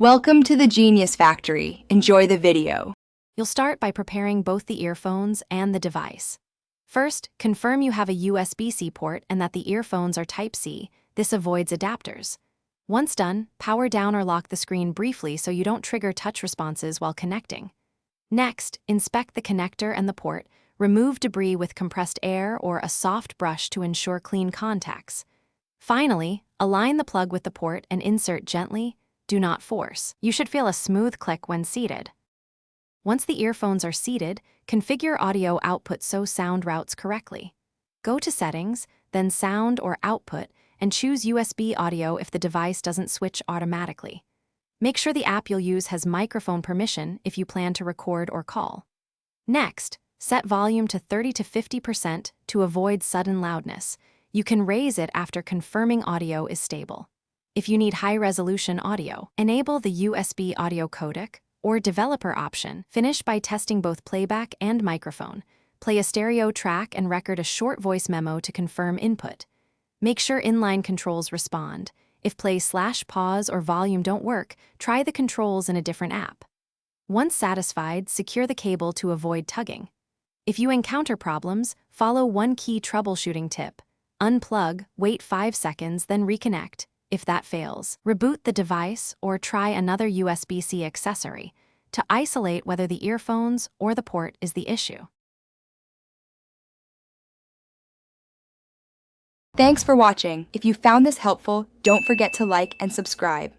Welcome to the Genius Factory. Enjoy the video. You'll start by preparing both the earphones and the device. First, confirm you have a USB-C port and that the earphones are Type-C. This avoids adapters. Once done, power down or lock the screen briefly so you don't trigger touch responses while connecting. Next, inspect the connector and the port. Remove debris with compressed air or a soft brush to ensure clean contacts. Finally, align the plug with the port and insert gently. Do not force. You should feel a smooth click when seated. Once the earphones are seated, configure audio output so sound routes correctly. Go to Settings, then Sound or Output, and choose USB audio if the device doesn't switch automatically. Make sure the app you'll use has microphone permission if you plan to record or call. Next, set volume to 30 to 50% to avoid sudden loudness. You can raise it after confirming audio is stable. If you need high-resolution audio, enable the USB audio codec or developer option. Finish by testing both playback and microphone. Play a stereo track and record a short voice memo to confirm input. Make sure inline controls respond. If play/pause or volume don't work, try the controls in a different app. Once satisfied, secure the cable to avoid tugging. If you encounter problems, follow one key troubleshooting tip. Unplug, wait 5 seconds, then reconnect. If that fails, reboot the device or try another USB-C accessory to isolate whether the earphones or the port is the issue. Thanks for watching. If you found this helpful, don't forget to like and subscribe.